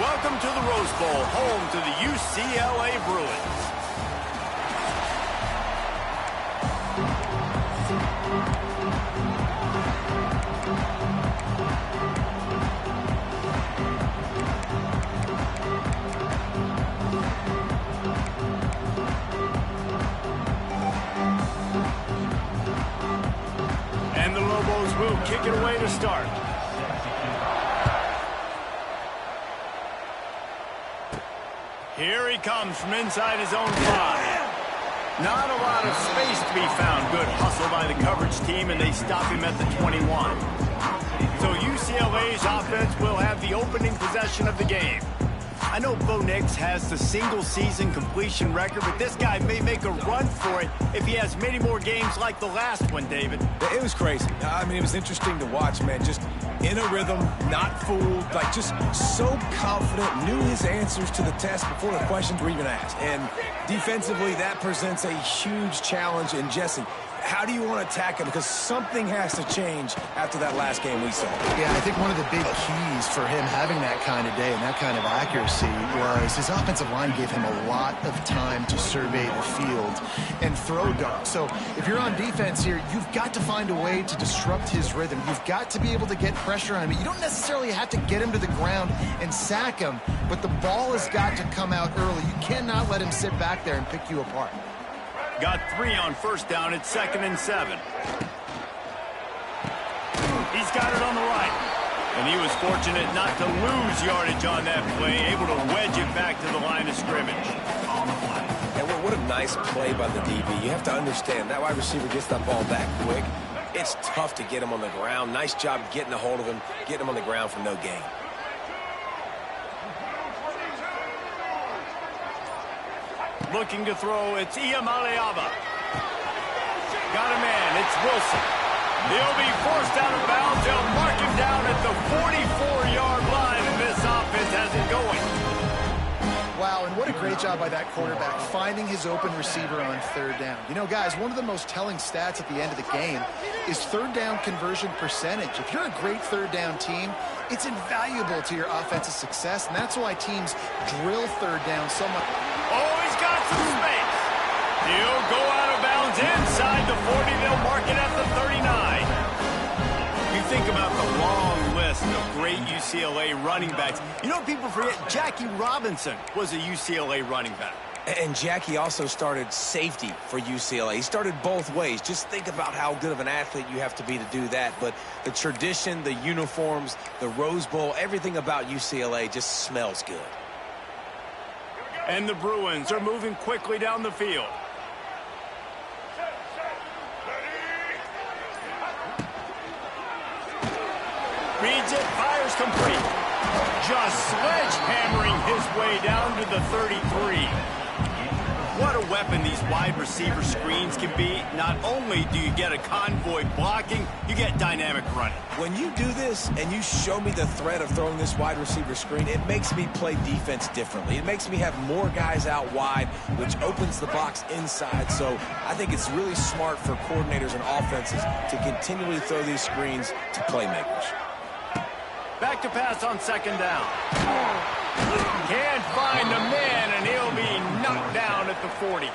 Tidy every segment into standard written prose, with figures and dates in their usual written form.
Welcome to the Rose Bowl, home to the UCLA Bruins. And the Lobos will kick it away to start. Here he comes from inside his own 5. Not a lot of space to be found. Good hustle by the coverage team, and they stop him at the 21. So UCLA's offense will have the opening possession of the game. I know Bo Nix has the single-season completion record, but this guy may make a run for it if he has many more games like the last one, David. It was crazy. I mean, it was interesting to watch, man. Just in a rhythm, not fooled, like just so confident, knew his answers to the test before the questions were even asked. And defensively, that presents a huge challenge. And Jesse, how do you want to attack him? Because something has to change after that last game we saw. Yeah, I think one of the big keys for him having that kind of day and that kind of accuracy was his offensive line gave him a lot of time to survey the field and throw dunks. So if you're on defense here, you've got to find a way to disrupt his rhythm. You've got to be able to get pressure on him. You don't necessarily have to get him to the ground and sack him, but the ball has got to come out early. You cannot let him sit back there and pick you apart. Got 3 on first down. It's 2nd and 7. He's got it on the right. And he was fortunate not to lose yardage on that play, able to wedge it back to the line of scrimmage. And what a nice play by the DB. You have to understand, that wide receiver gets that ball back quick. It's tough to get him on the ground. Nice job getting a hold of him, getting him on the ground for no gain. Looking to throw, it's Ncaa. Got a man, it's Wilson. He'll be forced out of bounds. They'll mark him down at the 44-yard line, and this offense has it going. Wow, and what a great job by that quarterback, finding his open receiver on 3rd down. You know, guys, one of the most telling stats at the end of the game is 3rd down conversion percentage. If you're a great 3rd down team, it's invaluable to your offensive success, and that's why teams drill 3rd down so much. Oh, he's got some space. He'll go out of bounds inside the 40. They'll mark it at the 39. You think about the long list of great UCLA running backs. You know what people forget? Jackie Robinson was a UCLA running back. And Jackie also started safety for UCLA. He started both ways. Just think about how good of an athlete you have to be to do that. But the tradition, the uniforms, the Rose Bowl, everything about UCLA just smells good. And the Bruins are moving quickly down the field. Reads it, fires complete. Just sledgehammering his way down to the 33. What a weapon these wide receiver screens can be. Not only do you get a convoy blocking, you get dynamic running. When you do this and you show me the threat of throwing this wide receiver screen, it makes me play defense differently. It makes me have more guys out wide, which opens the box inside. So I think it's really smart for coordinators and offenses to continually throw these screens to playmakers. Back to pass on 2nd down. Can't find the man, and he'll be knocked down at the 40.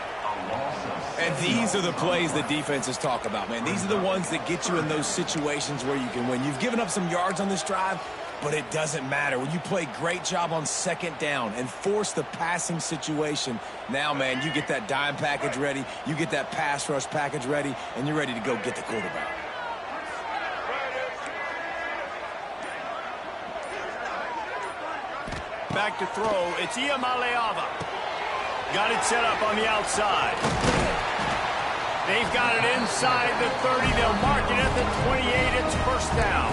And these are the plays that defenses talk about, man. These are the ones that get you in those situations where you can win. You've given up some yards on this drive, but it doesn't matter. When you play great job on 2nd down and force the passing situation, now, man, you get that dime package ready, you get that pass rush package ready, and you're ready to go get the quarterback. Back to throw, it's Ncaa. Got it set up on the outside. They've got it inside the 30. They'll mark it at the 28. It's 1st down.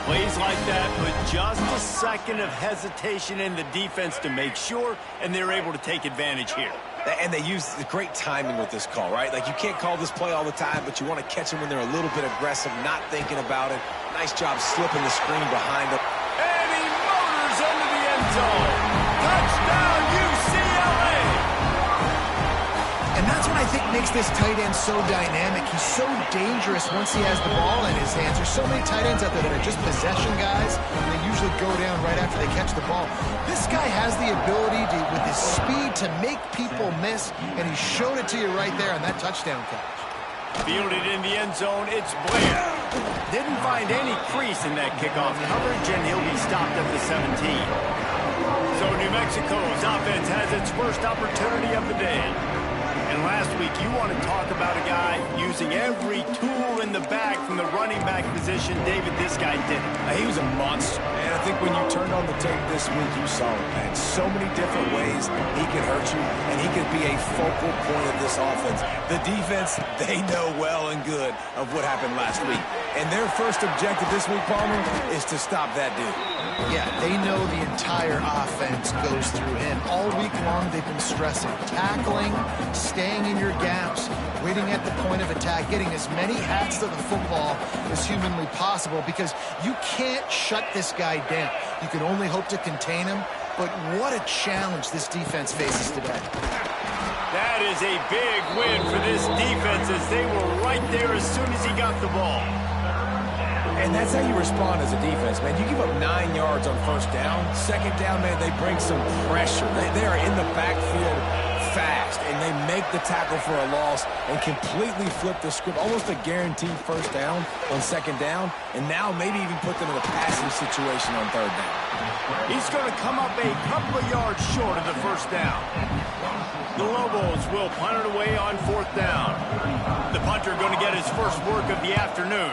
Plays like that, but just a second of hesitation in the defense to make sure, and they're able to take advantage here. And they use great timing with this call, right? Like, you can't call this play all the time, but you want to catch them when they're a little bit aggressive, not thinking about it. Nice job slipping the screen behind them. And he motors into the end zone. Touchdown, UCLA! And that's what I think makes this tight end so dynamic. He's so dangerous once he has the ball in his hands. There's so many tight ends out there that are just possession guys, and they usually go down right after they catch the ball. This guy has the ability to, with his speed, to make people miss, and he showed it to you right there on that touchdown catch. Fielded in the end zone, it's Blair. Didn't find any crease in that kickoff coverage, and he'll be stopped at the 17. So New Mexico's offense has its first opportunity of the day. And last week, you want to talk about a guy using every tool in the bag from the running back position. David, this guy did it. He was a monster, and I think when you turned on the tape this week, you saw it, man. So many different ways he can hurt you, and he could be a focal point of this offense. The defense, they know well and good of what happened last week. And their first objective this week, Palmer, is to stop that dude. Yeah, they know the entire offense goes through him. All week long, they've been stressing tackling, staying in your gaps, waiting at the point of attack, getting as many hats to the football as humanly possible, because you can't shut this guy down. You can only hope to contain him, but what a challenge this defense faces today. That is a big win for this defense, as they were right there as soon as he got the ball. And that's how you respond as a defense, man. You give up 9 yards on first down. Second down, man, they bring some pressure. They are in the backfield fast, and they make the tackle for a loss and completely flip the script. Almost a guaranteed first down on second down, and now maybe even put them in a passing situation on third down. He's going to come up a couple of yards short of the first down. The Lobos will punt it away on fourth down. The punter going to get his first work of the afternoon.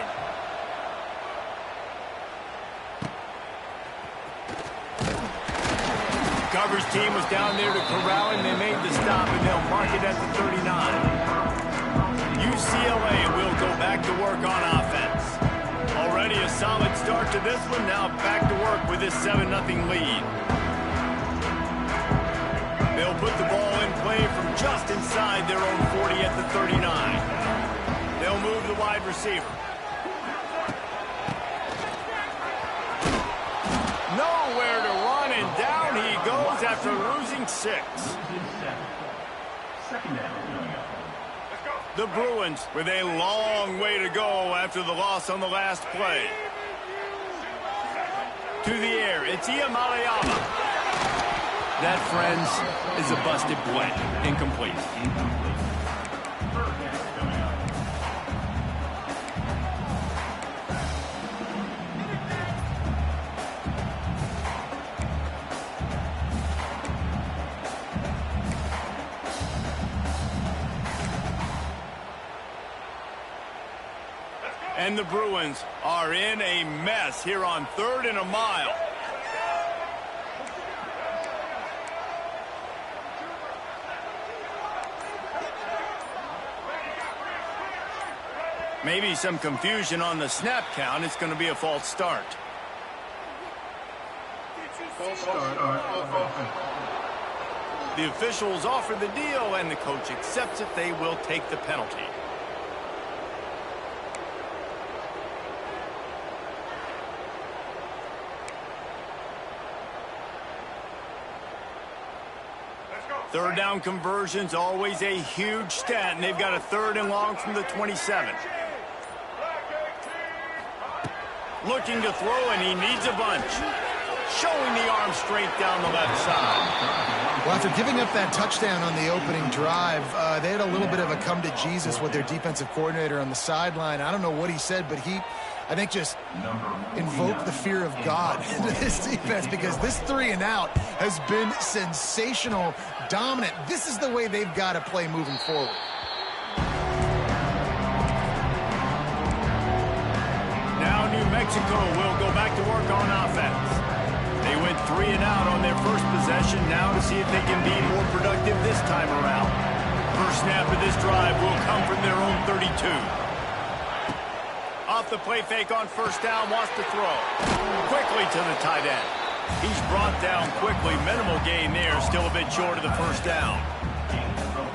Coverage team was down there to corral him. They made the stop, and they'll mark it at the 39. UCLA will go back to work on offense. Already a solid start to this one. Now back to work with this 7-0 lead. They'll put the ball in play from just inside their own 40 at the 39. They'll move the wide receiver. Nowhere to run, and down he goes after losing 6. The Bruins with a long way to go after the loss on the last play. To the air, it's Iamalayama. That, friends, is a busted play. Incomplete. And the Bruins are in a mess here on 3rd and a mile. Maybe some confusion on the snap count. It's going to be a false start. False start. The officials offer the deal, and the coach accepts it. They will take the penalty. Third down conversions, always a huge stat, and they've got a 3rd and long from the 27. Looking to throw, and he needs a bunch. Showing the arm strength down the left side. Well, after giving up that touchdown on the opening drive, they had a little bit of a come to Jesus with their defensive coordinator on the sideline. I don't know what he said, but he, I think, just invoked the fear of God into this defense, because this 3 and out has been sensational, dominant. This is the way they've got to play moving forward. Now New Mexico will go back to work on offense. They went 3 and out on their first possession. Now to see if they can be more productive this time around. First snap of this drive will come from their own 32. Off the play fake on first down, wants to throw. Quickly to the tight end. He's brought down quickly. Minimal gain there, still a bit short of the first down.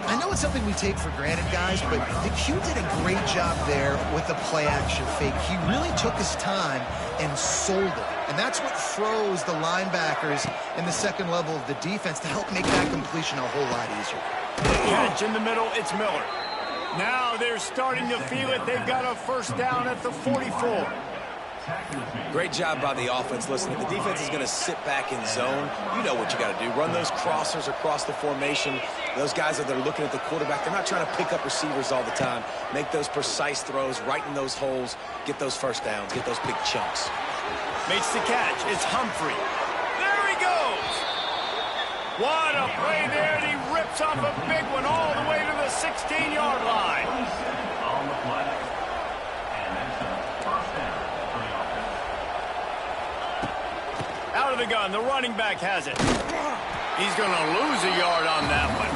I know it's something we take for granted, guys, but the Q did a great job there with the play-action fake. He really took his time and sold it. And that's what froze the linebackers in the second level of the defense to help make that completion a whole lot easier. Catch in the middle, it's Miller. Now they're starting to feel it. They've got a first down at the 44. Great job by the offense. Listen, if the defense is going to sit back in zone, you know what you got to do. Run those crossers across the formation. Those guys that are looking at the quarterback, they're not trying to pick up receivers all the time. Make those precise throws right in those holes. Get those first downs. Get those big chunks. Makes the catch. It's Humphrey. There he goes. What a play there, and he rips off a big one all the way to the 16-yard line. On the play. And that's a first down for the offense. Out of the gun, the running back has it. He's going to lose a yard on that one.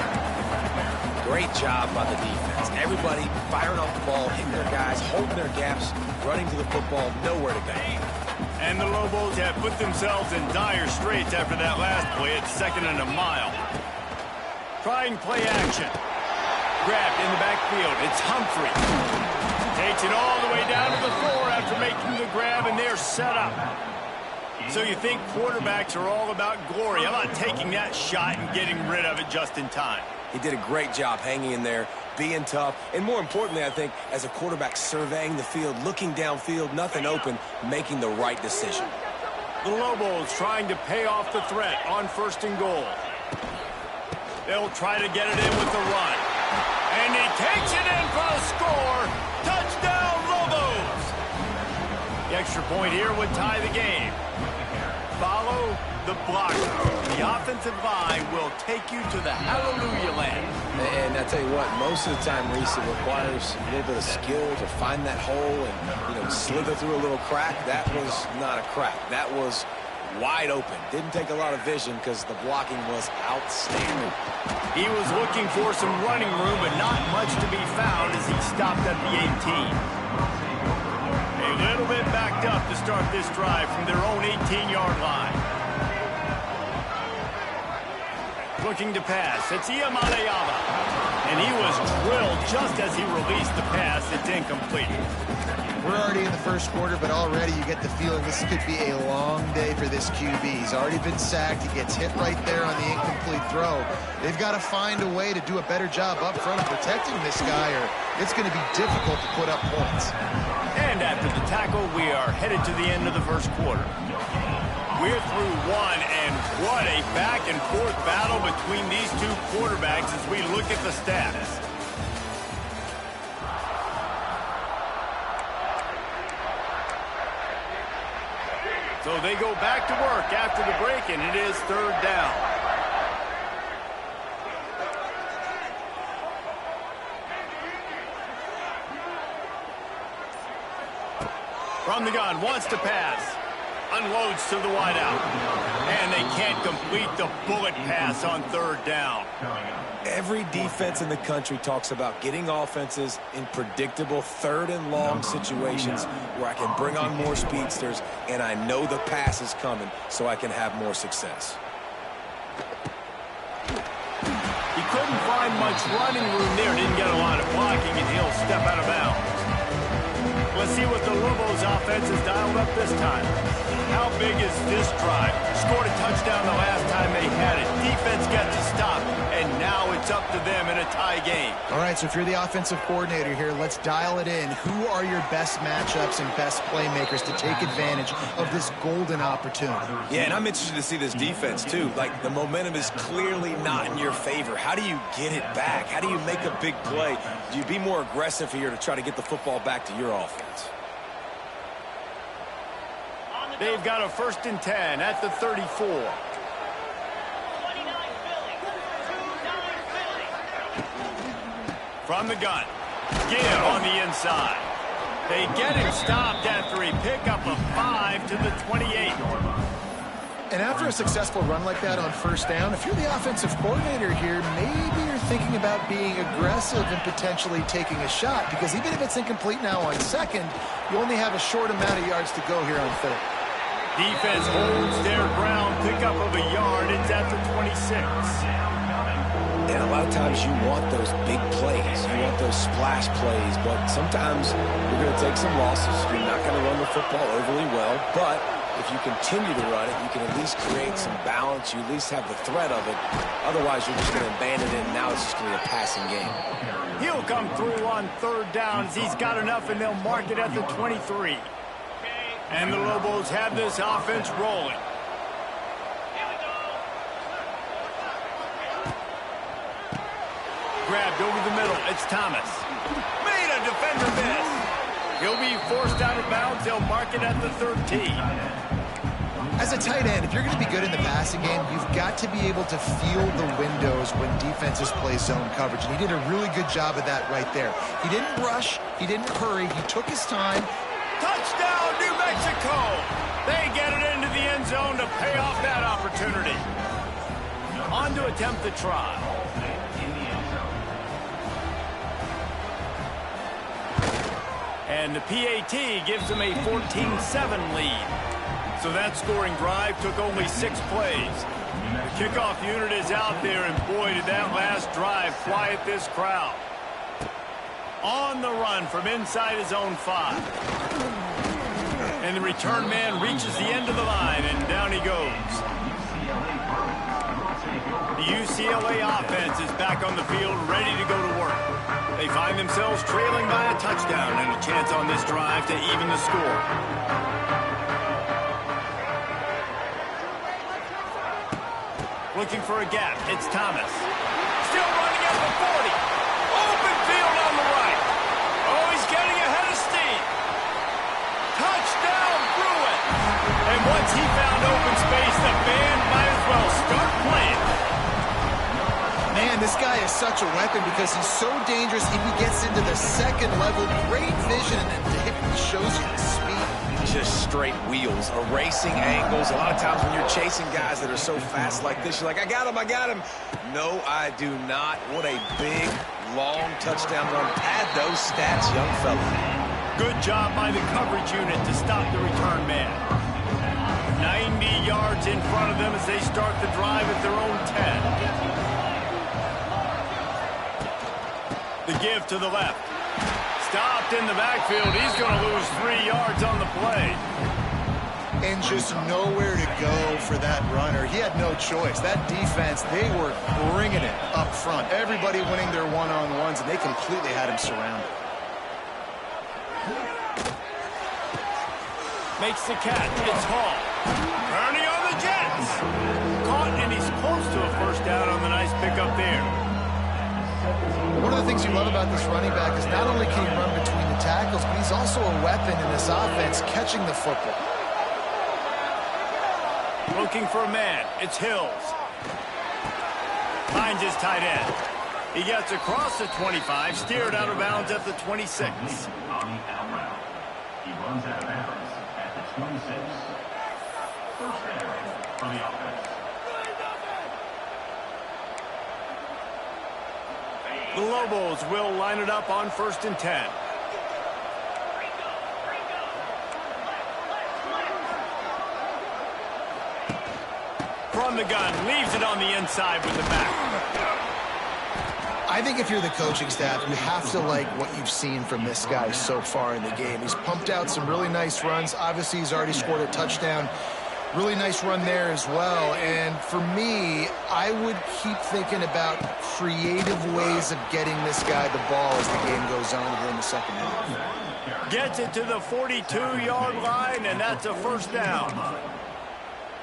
Great job by the defense. Everybody firing off the ball, hitting their guys, holding their gaps, running to the football, nowhere to go. And the Lobos have put themselves in dire straits after that last play at 2nd and a mile. Trying play action. Grabbed in the backfield. It's Humphrey. Takes it all the way down to the floor after making the grab, and they're set up. So you think quarterbacks are all about glory. How about taking that shot and getting rid of it just in time? He did a great job hanging in there, being tough, and more importantly, I think, as a quarterback surveying the field, looking downfield, nothing open, making the right decision. The Lobos trying to pay off the threat on 1st and goal. They'll try to get it in with the run. And he takes it in for the score. Touchdown, Lobos! The extra point here would tie the game. Follow the blocker. The offensive line will take you to the hallelujah land. And I tell you what, most of the time, Reese, it requires a little bit of skill to find that hole and, slither through a little crack. That was not a crack. That was wide open. Didn't take a lot of vision because the blocking was outstanding. He was looking for some running room, but not much to be found as he stopped at the 18. A little bit backed up to start this drive from their own 18-yard line. Looking to pass. It's Ncaa. And he was drilled just as he released the pass. It's incomplete. We're already in the first quarter, but already you get the feeling this could be a long day for this QB. He's already been sacked. He gets hit right there on the incomplete throw. They've got to find a way to do a better job up front of protecting this guy, or it's going to be difficult to put up points. And after the tackle, we are headed to the end of the first quarter. We're through one, and what a back-and-forth battle between these two quarterbacks as we look at the stats. So they go back to work after the break, and it is 3rd down. From the gun, wants to pass. Unloads to the wideout. And they can't complete the bullet pass on 3rd down. Every defense in the country talks about getting offenses in predictable 3rd and long situations where I can bring on more speedsters and I know the pass is coming so I can have more success. He couldn't find much running room there. Didn't get a lot of blocking, and he'll step out of bounds. Let's see what the Lobos offense has dialed up this time. How big is this drive? Scored a touchdown the last time they had it. Defense gets a stop, and now it's up to them in a tie game. All right, so if you're the offensive coordinator here, let's dial it in. Who are your best matchups and best playmakers to take advantage of this golden opportunity? Yeah, and I'm interested to see this defense, too. Like, the momentum is clearly not in your favor. How do you get it back? How do you make a big play? Do you be more aggressive here to try to get the football back to your offense? They've got a 1st and 10 at the 34. From the gun. Give on the inside. They get him stopped after a pickup of 5 to the 28. And after a successful run like that on 1st down, if you're the offensive coordinator here, maybe you're thinking about being aggressive and potentially taking a shot, because even if it's incomplete now on 2nd, you only have a short amount of yards to go here on 3rd. Defense holds their ground, pickup of a yard. It's at the 26. And a lot of times you want those big plays. You want those splash plays, but sometimes you're going to take some losses. You're not going to run the football overly well, but if you continue to run it, you can at least create some balance. You at least have the threat of it. Otherwise, you're just going to abandon it, and now it's just going to be a passing game. He'll come through on third down as he's got enough, and they'll mark it at the 23. And the Lobos have this offense rolling. Grabbed over the middle. It's Thomas. Made a defender miss. He'll be forced out of bounds. They'll mark it at the 13. As a tight end, if you're going to be good in the passing game, you've got to be able to feel the windows when defenses play zone coverage. And he did a really good job of that right there. He didn't rush. He didn't hurry. He took his time. Touchdown, New Mexico! They get it into the end zone to pay off that opportunity. On to attempt the try. And the PAT gives them a 14-7 lead. So that scoring drive took only 6 plays. The kickoff unit is out there, and boy, did that last drive quiet this crowd. On the run from inside his own 5. And the return man reaches the end of the line, and down he goes. The UCLA offense is back on the field, ready to go to work. They find themselves trailing by a touchdown and a chance on this drive to even the score. Looking for a gap. It's Thomas. Still running at the 40. Open field on the right. Oh, he's getting ahead of steam. Touchdown, Bruin. And once he found open space, the band might as well start playing. Man, this guy is such a weapon because he's so dangerous. If he gets into the second level, great vision, and it shows you the speed. Just straight wheels, erasing angles. A lot of times when you're chasing guys that are so fast like this, you're like, I got him, I got him. No, I do not. What a big, long touchdown run. Pad those stats, young fella. Good job by the coverage unit to stop the return man. 90 yards in front of them as they start the drive at their own 10. The give to the left. Stopped in the backfield. He's going to lose 3 yards on the play. And just nowhere to go for that runner. He had no choice. That defense, they were bringing it up front. Everybody winning their one-on-ones, and they completely had him surrounded. Makes the catch. It's Hall. Turning on the Jets. Caught, and he's close to a first down on the nice pickup there. One of the things you love about this running back is not only can he run between the tackles, but he's also a weapon in this offense, catching the football. Looking for a man. It's Hills. Finds his tight end. He gets across the 25, steered out of bounds at the 26. On the out route. He runs out of bounds at the 26. First down for the offense. The Lobos will line it up on 1st and 10. From the gun, leaves it on the inside with the back. I think if you're the coaching staff, you have to like what you've seen from this guy so far in the game. He's pumped out some really nice runs. Obviously, he's already scored a touchdown. Really nice run there as well. And for me, I would keep thinking about creative ways of getting this guy the ball as the game goes on here in the second half. Gets it to the 42-yard line, and that's a first down.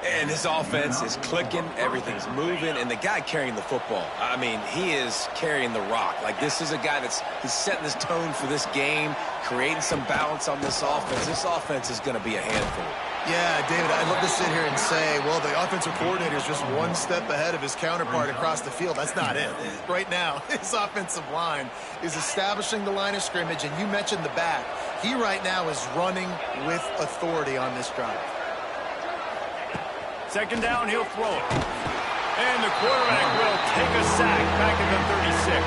And this offense is clicking, everything's moving, and the guy carrying the football, I mean, he is carrying the rock. Like, this is a guy he's setting this tone for this game, creating some balance on this offense. This offense is going to be a handful. Yeah, David, I'd love to sit here and say, well, the offensive coordinator is just one step ahead of his counterpart across the field. That's not it. Right now, his offensive line is establishing the line of scrimmage, and you mentioned the back. He right now is running with authority on this drive. Second down, he'll throw it. And the quarterback will take a sack back at the 36.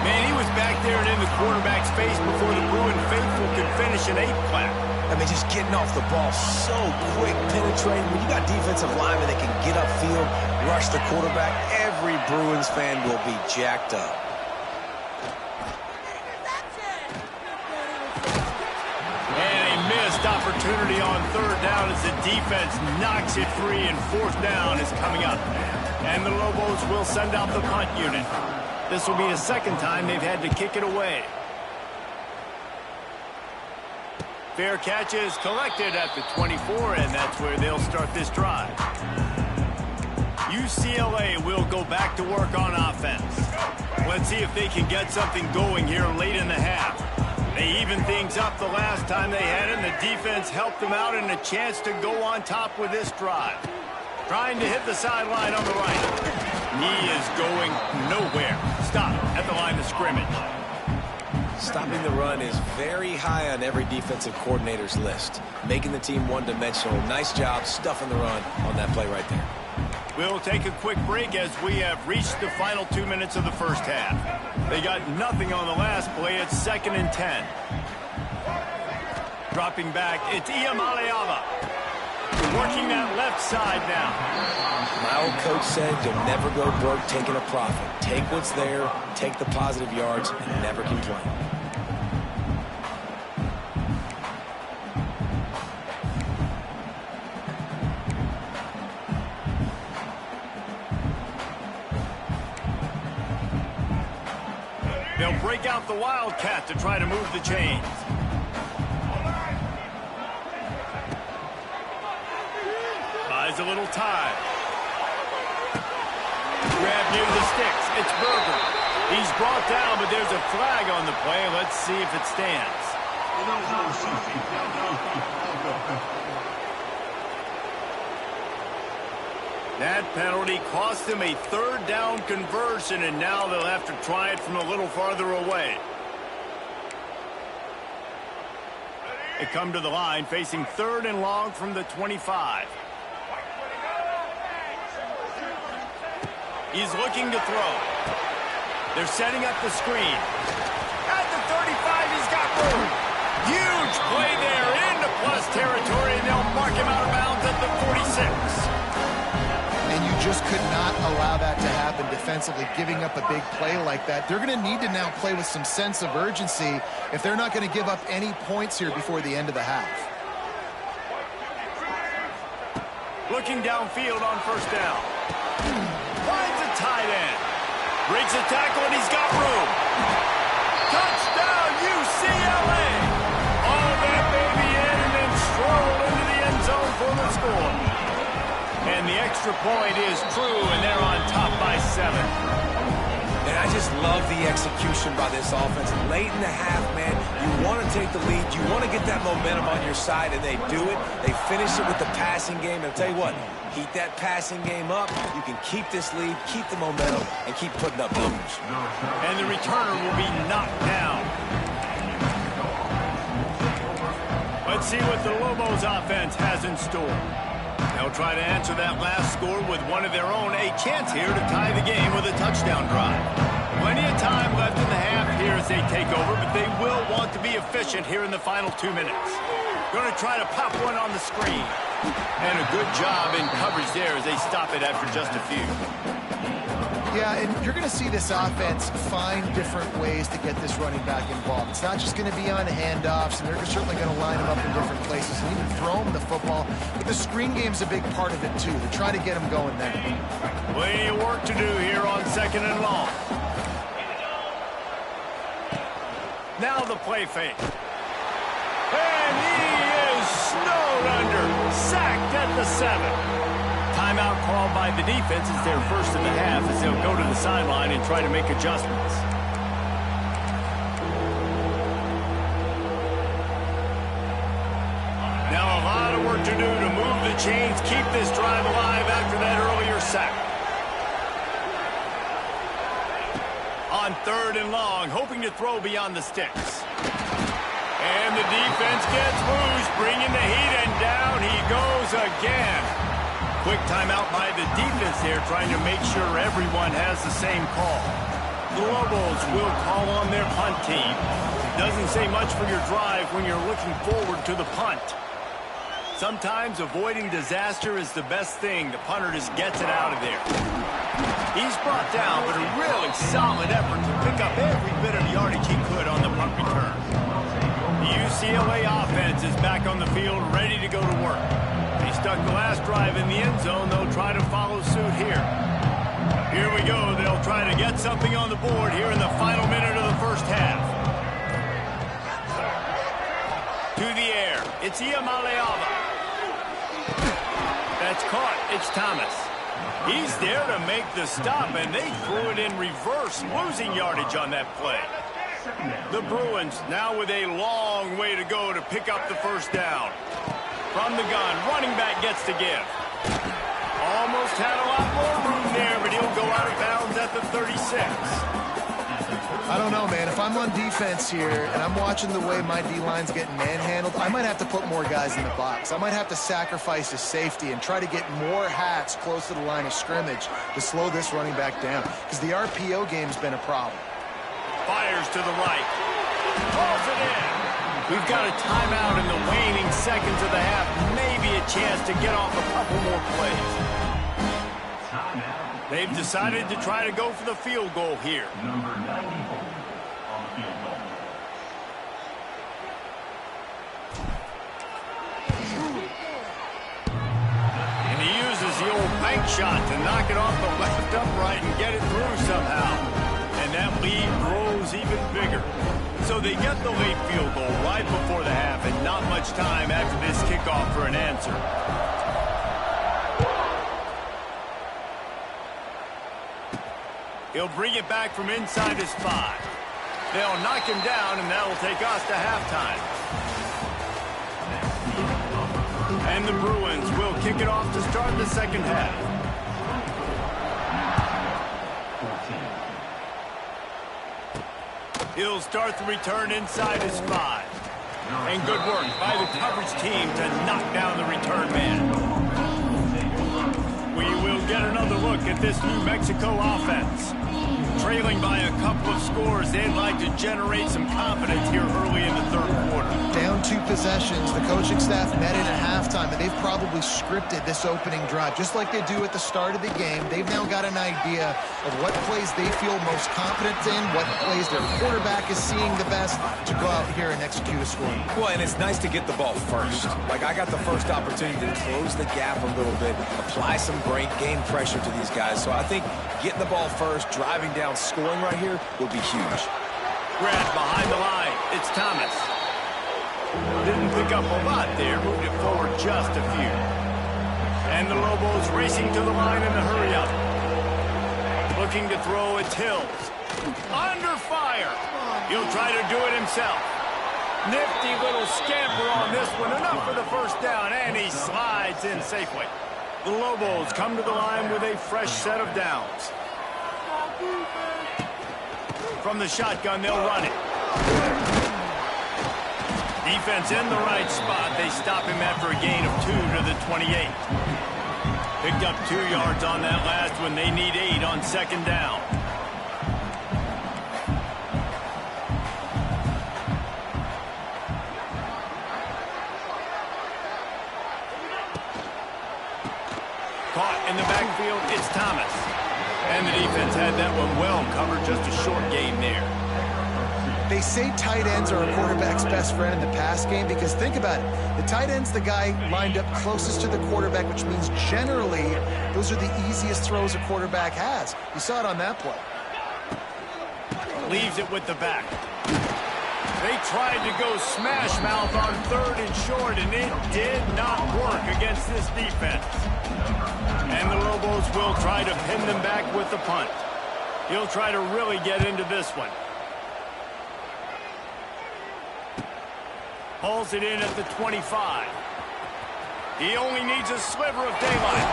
Man, he was back there and in the quarterback's face before the Bruin faithful could finish an 8-plack. I mean, just getting off the ball so quick, penetrating. When you got defensive linemen that can get upfield, rush the quarterback, every Bruins fan will be jacked up. And a missed opportunity on third down as as the defense knocks it free and fourth down is coming up. And the Lobos will send out the punt unit. This will be the second time they've had to kick it away. Fair catch is collected at the 24, and that's where they'll start this drive. UCLA will go back to work on offense. Let's see if they can get something going here late in the half. They evened things up the last time they had it, and the defense helped them out and a chance to go on top with this drive. Trying to hit the sideline on the right. Knee is going nowhere. Stop at the line of scrimmage. Stopping the run is very high on every defensive coordinator's list. Making the team one-dimensional. Nice job stuffing the run on that play right there. We'll take a quick break as we have reached the final 2 minutes of the first half. They got nothing on the last play. It's 2nd and 10. Dropping back, it's Iamaleava. Working that left side now. My old coach said you'll never go broke taking a profit. Take what's there, take the positive yards, and never complain. They'll break out the Wildcat to try to move the chains. Buys a little time. Grab near the sticks. It's Berger. He's brought down, but there's a flag on the play. Let's see if it stands. That penalty cost them a 3rd down conversion, and now they'll have to try it from a little farther away. They come to the line facing 3rd and long from the 25. He's looking to throw. They're setting up the screen. At the 35, he's got room. Huge play there into plus territory, and they'll mark him out of bounds at the 46. And you just could not allow that to happen defensively, giving up a big play like that. They're going to need to now play with some sense of urgency if they're not going to give up any points here before the end of the half. Looking downfield on 1st down. Finds a tight end. Breaks a tackle, and he's got room. Touchdown, UCLA! All that baby in and then strolled into the end zone for the score. And the extra point is true, and they're on top by 7. And I just love the execution by this offense. Late in the half, man, you want to take the lead. You want to get that momentum on your side, and they do it. They finish it with the passing game. And I'll tell you what, heat that passing game up. You can keep this lead, keep the momentum, and keep putting up numbers. And the returner will be knocked down. Let's see what the Lobos offense has in store. They'll try to answer that last score with one of their own. A chance here to tie the game with a touchdown drive. Plenty of time left in the half here as they take over, but they will want to be efficient here in the final 2 minutes. Going to try to pop one on the screen. And a good job in coverage there as they stop it after just a few. Yeah, and you're going to see this offense find different ways to get this running back involved. It's not just going to be on handoffs, and they're certainly going to line him up in different places and even throw him the football. But the screen game's a big part of it, too. They're trying to get him going there. Plenty of work to do here on 2nd and long. Now the play fake. And he is snowed under. Sacked at the 7. Timeout called by the defense is their first of the half as they'll go to the sideline and try to make adjustments. Now a lot of work to do to move the chains, keep this drive alive after that earlier sack. On 3rd and long, hoping to throw beyond the sticks. And the defense gets loose, bringing the heat, and down he goes again. Quick timeout by the defense there, trying to make sure everyone has the same call. The Lobos will call on their punt team. Doesn't say much for your drive when you're looking forward to the punt. Sometimes avoiding disaster is the best thing. The punter just gets it out of there. He's brought down, but a really solid effort to pick up every bit of yardage he could on the punt return. The UCLA offense is back on the field, ready to go to work. stuck the last drive in the end zone. They'll try to follow suit here. Here we go. They'll try to get something on the board here in the final minute of the first half. To the air. It's Ncaa. That's caught. It's Thomas. He's there to make the stop, and they threw it in reverse, losing yardage on that play. The Bruins now with a long way to go to pick up the first down. From the gun, running back gets to give. Almost had a lot more room there, but he'll go out of bounds at the 36. I don't know, man. If I'm on defense here and I'm watching the way my D-line's getting manhandled, I might have to put more guys in the box. I might have to sacrifice his safety and try to get more hats close to the line of scrimmage to slow this running back down, because the RPO game's been a problem. Fires to the right. Calls it in. We've got a timeout in the waning seconds of the half. Maybe a chance to get off a couple more plays. They've decided to try to go for the field goal here. Number 94 on the field goal. And he uses the old bank shot to knock it off the left upright and get it through somehow. And that lead grows even bigger. So they get the late field goal right before the half, and not much time after this kickoff for an answer. He'll bring it back from inside his 5. They'll knock him down, and that'll take us to halftime. And the Bruins will kick it off to start the second half. He'll start the return inside his 5. And good work by the coverage team to knock down the return man. We will get another look at this New Mexico offense. Trailing by a couple of scores, they'd like to generate some confidence here early in the third quarter. Down 2 possessions, the coaching staff met in at halftime, and they've probably scripted this opening drive. Just like they do at the start of the game, they've now got an idea of what plays they feel most confident in, what plays their quarterback is seeing the best to go out here and execute a score. Well, and it's nice to get the ball first. Like, I got the first opportunity to close the gap a little bit, apply some great game pressure to these guys. So I think getting the ball first, driving down, scoring right here will be huge. Grab behind the line. It's Thomas. Didn't pick up a lot there. Moved it forward just a few. And the Lobos racing to the line in a hurry up. Looking to throw. It's Hills. Under fire. He'll try to do it himself. Nifty little scamper on this one. Enough for the first down. And he slides in safely. The Lobos come to the line with a fresh set of downs. From the shotgun, they'll run it. Defense in the right spot. They stop him after a gain of 2 to the 28. Picked up 2 yards on that last one. They need 8 on second down. Caught in the backfield, it's Thomas. And the defense had that one well covered, just a short game there. They say tight ends are a quarterback's best friend in the pass game because think about it. The tight end's the guy lined up closest to the quarterback, which means generally those are the easiest throws a quarterback has. You saw it on that play. Leaves it with the back. They tried to go smash mouth on 3rd and short, and it did not work against this defense. And the Lobos will try to pin them back with the punt. He'll try to really get into this one. Hauls it in at the 25. He only needs a sliver of daylight.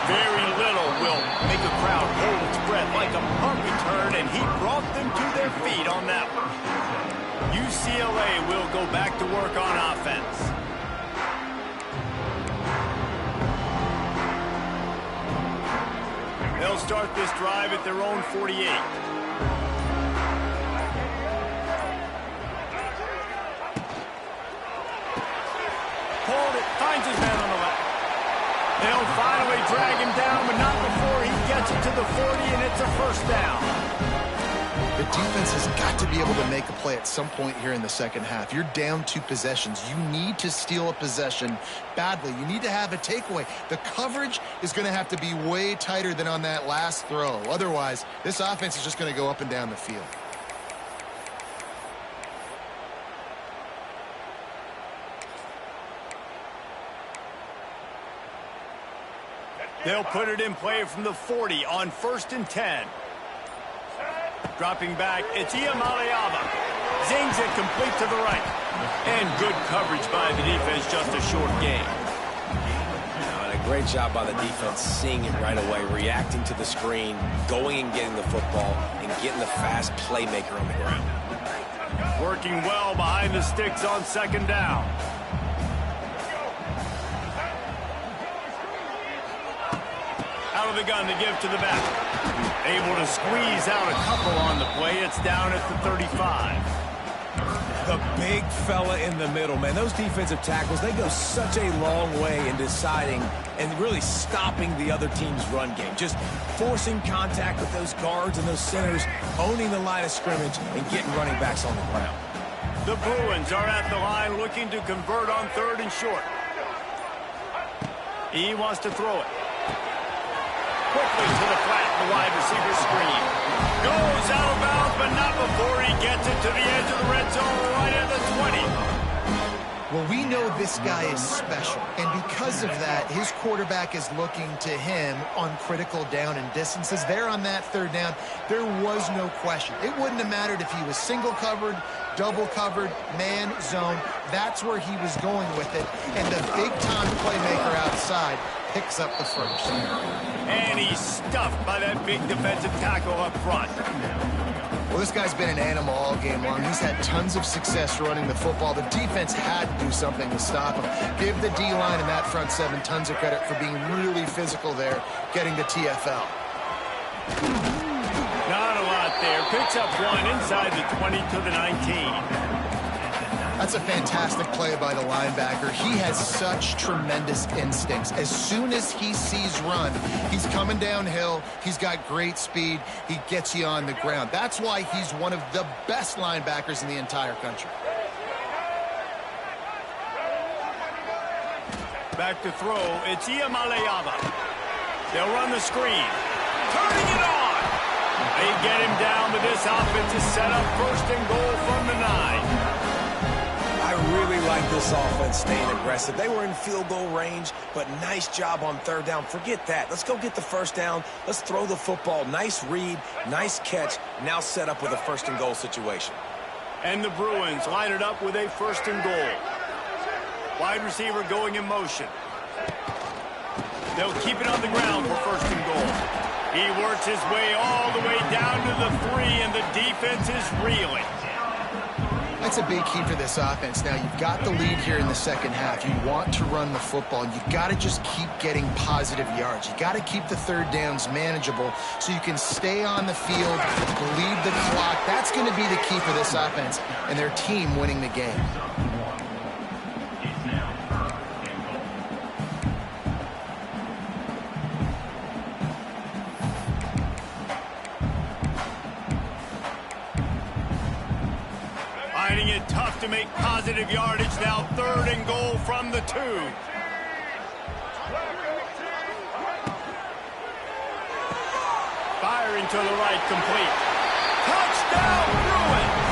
Very little will make a crowd hold its breath like a punt return, and he brought them to their feet on that one. UCLA will go back to work on offense. They'll start this drive at their own 48. Pulled it, finds his man on the left. They'll finally drag him down, but not before he gets it to the 40, and it's a first down. The defense has got to be able to make a play at some point here in the second half. You're down 2 possessions. You need to steal a possession badly. You need to have a takeaway. The coverage is going to have to be way tighter than on that last throw. Otherwise, this offense is just going to go up and down the field. They'll put it in play from the 40 on 1st and 10. Dropping back, it's Ncaa. Zings it complete to the right. And good coverage by the defense, just a short gain. And a great job by the defense, seeing it right away, reacting to the screen, going and getting the football, and getting the fast playmaker on the ground. Working well behind the sticks on 2nd down. Out of the gun to give to the back. Able to squeeze out a couple on the play. It's down at the 35. The big fella in the middle, man. Those defensive tackles, they go such a long way in deciding and really stopping the other team's run game. Just forcing contact with those guards and those centers, owning the line of scrimmage, and getting running backs on the ground. The Bruins are at the line looking to convert on 3rd and short. He wants to throw it. Quickly to the flat, the wide receiver screen. Goes out of bounds, but not before he gets it to the edge of the red zone, right at the 20. Well, we know this guy is special, and because of that, his quarterback is looking to him on critical down and distances. There on that 3rd down, there was no question. It wouldn't have mattered if he was single covered, double covered, man, zone. That's where he was going with it, and the big-time playmaker outside picks up the first. And he's stuffed by that big defensive tackle up front. Well, this guy's been an animal all game long. He's had tons of success running the football. The defense had to do something to stop him. Give the D-line and that front 7 tons of credit for being really physical there, getting the TFL. Not a lot there. Picks up 1 inside the 20 to the 19. That's a fantastic play by the linebacker. He has such tremendous instincts. As soon as he sees run, he's coming downhill. He's got great speed. He gets you on the ground. That's why he's one of the best linebackers in the entire country. Back to throw. It's Ncaa. They'll run the screen. Turning it on. They get him down, but this offense is set up 1st and goal from the 9. I really like this offense staying aggressive. They were in field goal range, but nice job on 3rd down. Forget that. Let's go get the 1st down. Let's throw the football. Nice read, nice catch. Now set up with a 1st and goal situation. And the Bruins line it up with a 1st and goal. Wide receiver going in motion. They'll keep it on the ground for 1st and goal. He works his way all the way down to the 3, and the defense is reeling. That's a big key for this offense. Now, you've got the lead here in the second half. You want to run the football. You've got to just keep getting positive yards. You've got to keep the 3rd downs manageable so you can stay on the field, bleed the clock. That's going to be the key for this offense and their team winning the game. Finding it tough to make positive yardage. Now 3rd and goal from the 2. Firing to the right, complete. Touchdown, Bruins!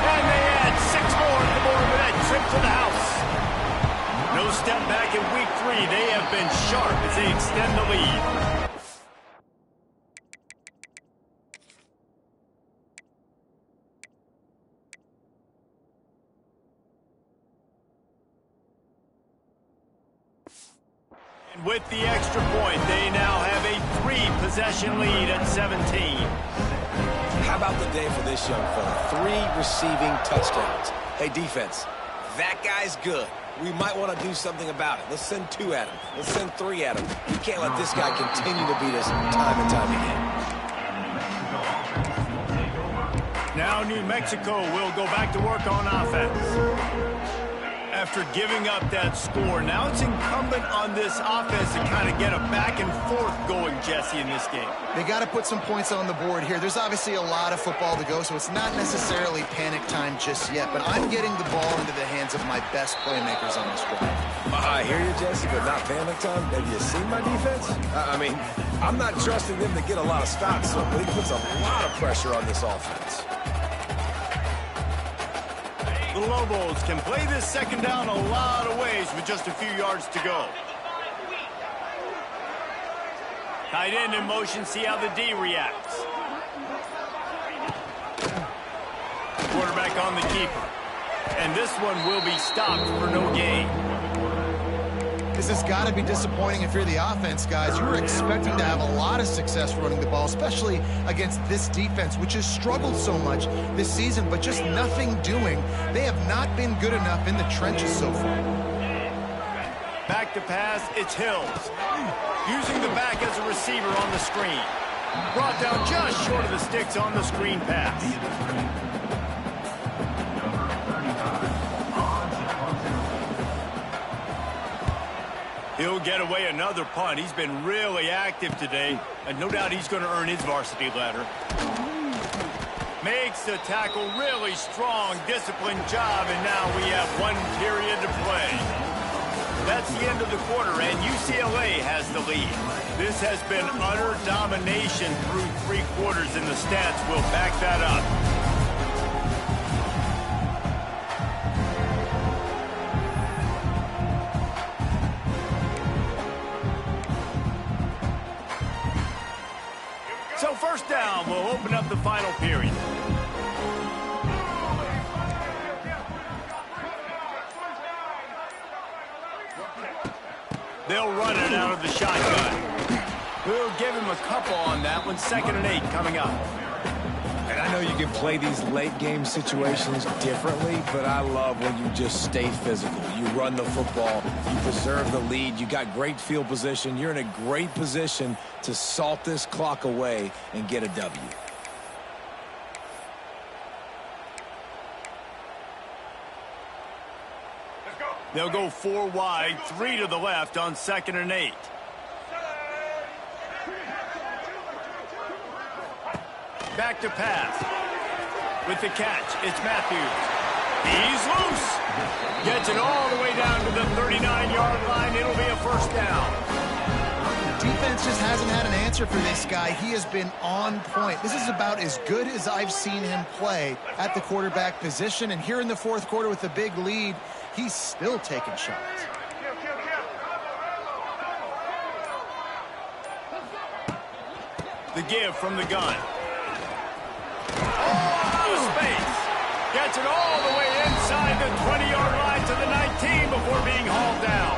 And they add 6 more to the board with that trip to the house. No step back in week 3. They have been sharp as they extend the lead. With the extra point, they now have a 3-possession lead at 17. How about the day for this young fella? 3 receiving touchdowns. Hey, defense, that guy's good. We might want to do something about it. Let's send 2 at him. Let's send 3 at him. We can't let this guy continue to beat us time and time again. Now New Mexico will go back to work on offense. After giving up that score, now it's incumbent on this offense to kind of get a back and forth going, Jesse, in this game. They got to put some points on the board here. There's obviously a lot of football to go, so it's not necessarily panic time just yet, but I'm getting the ball into the hands of my best playmakers on this drive. I hear you, Jesse, but not panic time. Have you seen my defense? I mean, I'm not trusting them to get a lot of stops, but he puts a lot of pressure on this offense. The Lobos can play this second down a lot of ways with just a few yards to go. Tight end in motion, see how the D reacts. Quarterback on the keeper. And this one will be stopped for no gain. This has got to be disappointing if you're the offense, guys. You were expecting to have a lot of success running the ball, especially against this defense, which has struggled so much this season, but just nothing doing. They have not been good enough in the trenches so far. Back to pass, it's Hills. Using the back as a receiver on the screen. Brought down just short of the sticks on the screen pass. He'll get away another punt. He's been really active today, and no doubt he's going to earn his varsity letter. Makes the tackle really strong, disciplined job, and now we have 1 period to play. That's the end of the quarter, and UCLA has the lead. This has been utter domination through 3 quarters, and the stats will back that up. So first down, we'll open up the final period. They'll run it out of the shotgun. We'll give him a couple on that one. 2nd and 8 coming up. And I know you can play these late game situations differently, but I love when you just stay physical. You run the football, you preserve the lead, you got great field position, you're in a great position to salt this clock away and get a W. They'll go 4 wide, 3 to the left on 2nd and 8. Back to pass. With the catch, it's Matthews. He's loose. Gets it all the way down to the 39-yard line. It'll be a first down. Defense just hasn't had an answer for this guy. He has been on point. This is about as good as I've seen him play at the quarterback position. And here in the 4th quarter with a big lead, he's still taking shots. The give from the gun. Oh, space. Gets it all the way inside the 20-yard line to the 19 before being hauled down.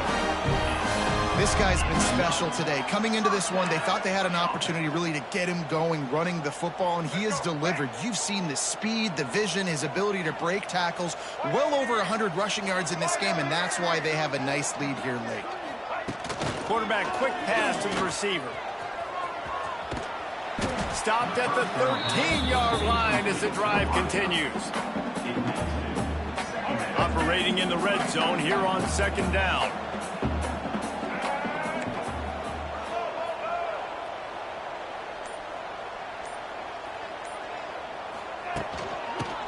This guy's been special today. Coming into this one, they thought they had an opportunity really to get him going, running the football, and he has delivered. You've seen the speed, the vision, his ability to break tackles. Well over 100 rushing yards in this game, and that's why they have a nice lead here late. Quarterback quick pass to the receiver. Stopped at the 13-yard line as the drive continues. Operating in the red zone here on 2nd down.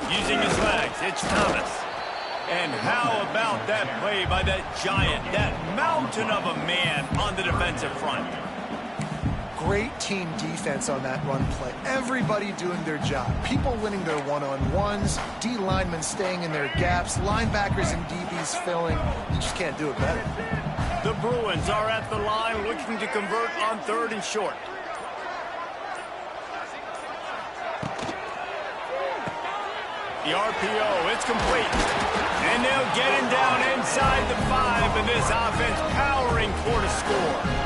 Using his legs, it's Thomas. And how about that play by that giant, that mountain of a man on the defensive front? Great team defense on that run play. Everybody doing their job. People winning their one-on-ones, D linemen staying in their gaps, linebackers and DBs filling. You just can't do it better. The Bruins are at the line looking to convert on 3rd and short. The RPO, it's complete. And they'll get him down inside the 5, and this offense powering toward a score.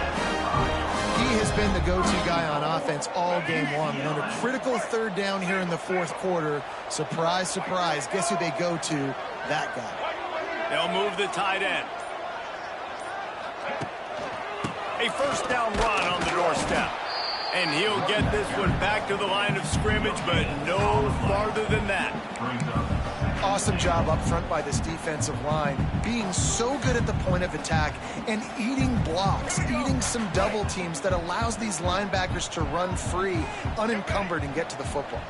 He has been the go-to guy on offense all game long. And on a critical 3rd down here in the 4th quarter, surprise, surprise, guess who they go to? That guy. They'll move the tight end. A first down run on the doorstep. And he'll get this one back to the line of scrimmage, but no farther than that. Awesome job up front by this defensive line, being so good at the point of attack and eating blocks, eating some double teams that allows these linebackers to run free, unencumbered, and get to the football.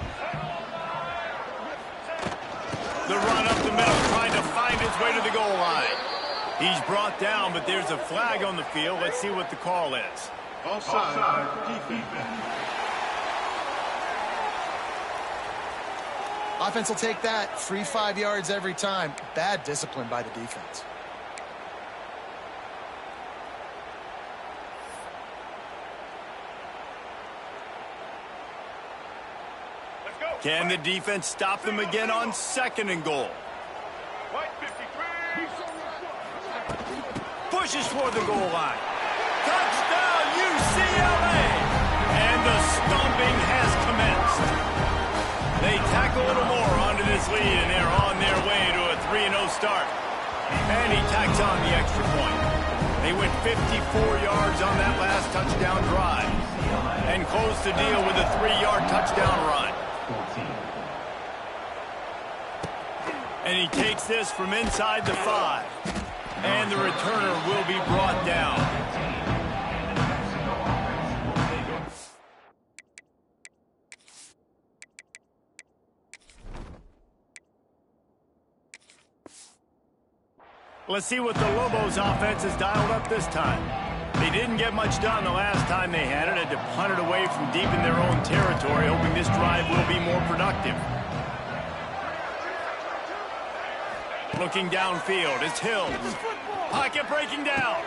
The run up the middle, trying to find his way to the goal line. He's brought down, but there's a flag on the field. Let's see what the call is. Offside, defense. Offense will take that. Free 5 yards every time. Bad discipline by the defense. Can the defense stop them again on 2nd and goal? Pushes for the goal line. Touchdown, UCLA! And the stomping has commenced. They tack a little more onto this lead, and they're on their way to a 3-0 start. And he tacks on the extra point. They went 54 yards on that last touchdown drive and closed the deal with a 3-yard touchdown run. And he takes this from inside the 5. And the returner will be brought down. Let's see what the Lobos offense has dialed up this time. They didn't get much done the last time they had it. Had to punt it away from deep in their own territory, hoping this drive will be more productive. Looking downfield, it's Hill. Pocket breaking down.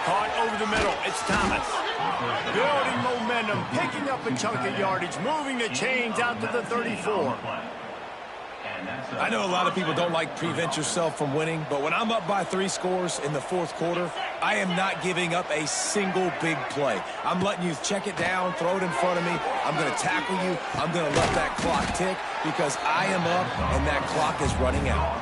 Caught over the middle, it's Thomas. Building momentum, picking up a chunk of yardage, moving the chains out to the 34. I know a lot of people don't like prevent yourself from winning, but when I'm up by 3 scores in the 4th quarter, I am not giving up a single big play. I'm letting you check it down, throw it in front of me. I'm going to tackle you. I'm going to let that clock tick because I am up and that clock is running out.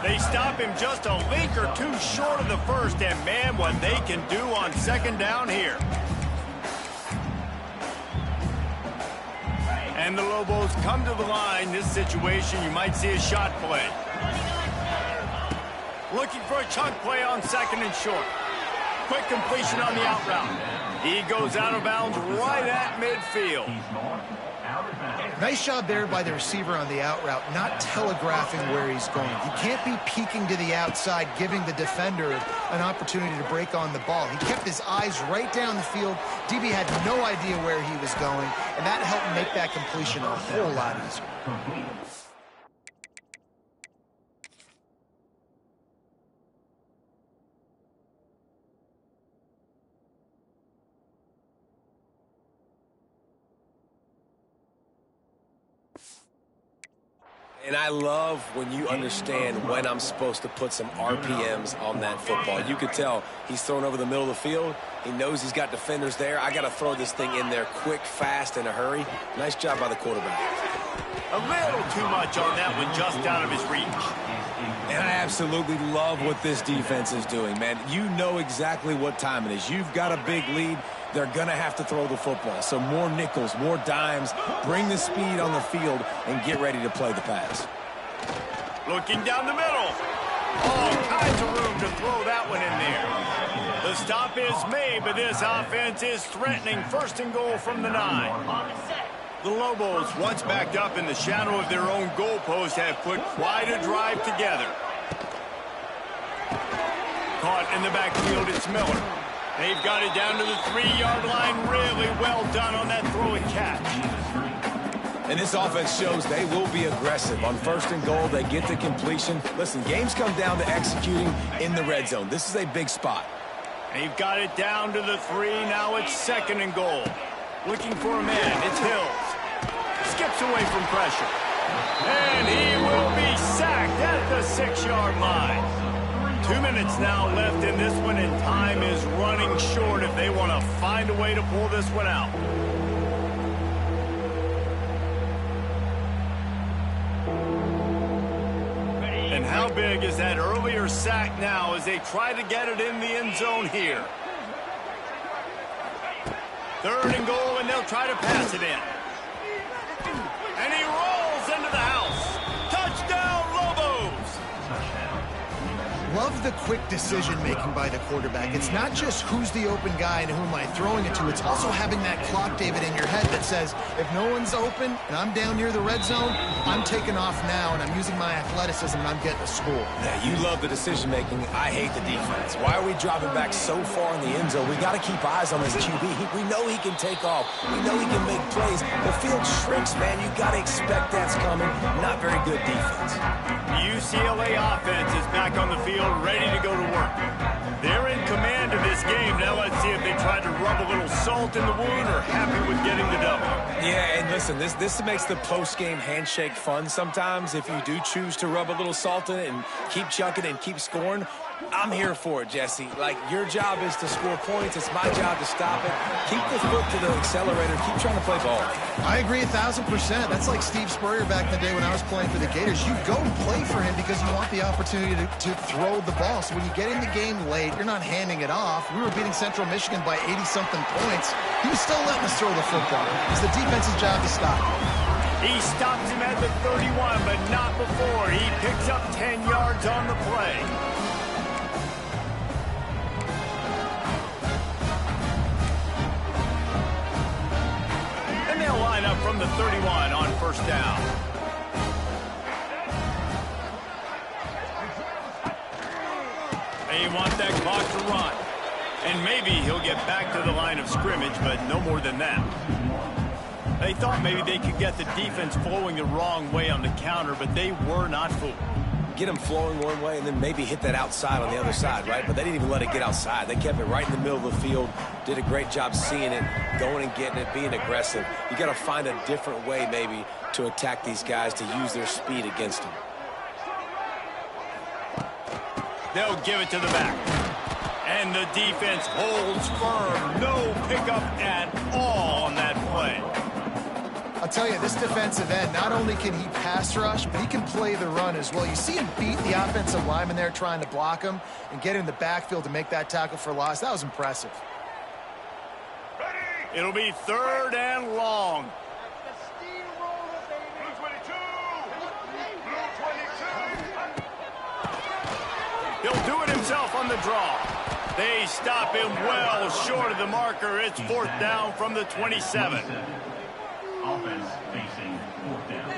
They stop him just a link or two short of the first, and man, what they can do on 2nd down here. And the Lobos come to the line. This situation, you might see a shot play. Looking for a chunk play on 2nd and short. Quick completion on the out route. He goes out of bounds right at midfield. Nice job there by the receiver on the out route, not telegraphing where he's going. You can't be peeking to the outside, giving the defender an opportunity to break on the ball. He kept his eyes right down the field. DB had no idea where he was going, and that helped make that completion a whole lot easier. And I love when you understand when I'm supposed to put some RPMs on that football. You could tell he's thrown over the middle of the field. He knows he's got defenders there. I got to throw this thing in there quick, fast, in a hurry. Nice job by the quarterback. A little too much on that one, just out of his reach. And I absolutely love what this defense is doing, man. You know exactly what time it is. You've got a big lead. They're going to have to throw the football. So more nickels, more dimes, bring the speed on the field, and get ready to play the pass. Looking down the middle. All kinds of room to throw that one in there. The stop is made, but this offense is threatening 1st and goal from the 9. The Lobos, once backed up in the shadow of their own goalpost, have put quite a drive together. Caught in the backfield, it's Miller. They've got it down to the 3-yard line. Really well done on that throw and catch. And this offense shows they will be aggressive. On 1st and goal, they get the completion. Listen, games come down to executing in the red zone. This is a big spot. They've got it down to the 3. Now it's 2nd and goal. Looking for a man. It's Hills. Skips away from pressure. And he will be sacked at the 6-yard line. 2 minutes now left in this one, and time is running short if they want to find a way to pull this one out. And how big is that earlier sack now as they try to get it in the end zone here? 3rd and goal, and they'll try to pass it in. And he rolls into the house. Touchdown, Lobos! love the quick decision-making by the quarterback. It's not just who's the open guy and who am I throwing it to. It's also having that clock, David, in your head that says, if no one's open and I'm down near the red zone, I'm taking off now, and I'm using my athleticism, and I'm getting a score. Yeah, you love the decision-making. I hate the defense. Why are we dropping back so far in the end zone? We got to keep eyes on this QB. We know he can take off. We know he can make plays. The field shrinks, man. You got to expect that's coming. Not very good defense. UCLA offense is back on the field, ready to go to work. They're in command of this game. Now let's see if they try to rub a little salt in the wound or happy with getting the W. Yeah, and listen, this makes the post-game handshake fun sometimes. If you do choose to rub a little salt in it and keep chunking and keep scoring, I'm here for it, Jesse. Like, your job is to score points. It's my job to stop it. Keep the foot to the accelerator. Keep trying to play ball. I agree 1,000%. That's like Steve Spurrier back in the day when I was playing for the Gators. You go and play for him because you want the opportunity to throw the ball. So when you get in the game late, you're not handing it off. We were beating Central Michigan by 80-something points. He was still letting us throw the football. It's the defense's job to stop him. He stops him at the 31, but not before. He picks up 10 yards on the play. They'll line up from the 31 on first down. They want that clock to run. And maybe he'll get back to the line of scrimmage, but no more than that. They thought maybe they could get the defense flowing the wrong way on the counter, but they were not fooled. Get them flowing one way and then maybe hit that outside on the other side, right? But they didn't even let it get outside. They kept it right in the middle of the field, did a great job seeing it, going and getting it, being aggressive. You got to find a different way maybe to attack these guys, to use their speed against them. They'll give it to the back. And the defense holds firm. No pickup at all on that play. I'll tell you, this defensive end, not only can he pass rush, but he can play the run as well. You see him beat the offensive lineman there trying to block him and get in the backfield to make that tackle for loss. That was impressive. It'll be 3rd and long. He'll do it himself on the draw. They stop him well short of the marker. It's 4th down from the 27. Offense facing 4th down.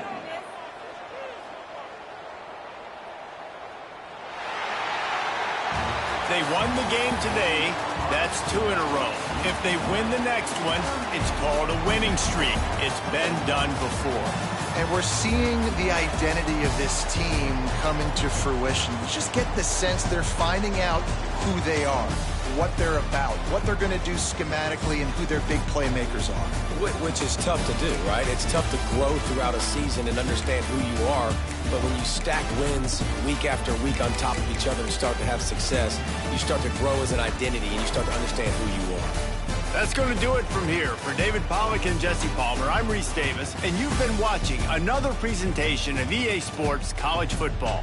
They won the game today. That's 2 in a row. If they win the next one, it's called a winning streak. It's been done before. And we're seeing the identity of this team come into fruition. You just get the sense they're finding out who they are, what they're about, what they're going to do schematically, and who their big playmakers are. Which is tough to do, right? It's tough to grow throughout a season and understand who you are. But when you stack wins week after week on top of each other and start to have success, you start to grow as an identity and you start to understand who you are. That's going to do it from here. For David Pollack and Jesse Palmer, I'm Reese Davis, and you've been watching another presentation of EA Sports College Football.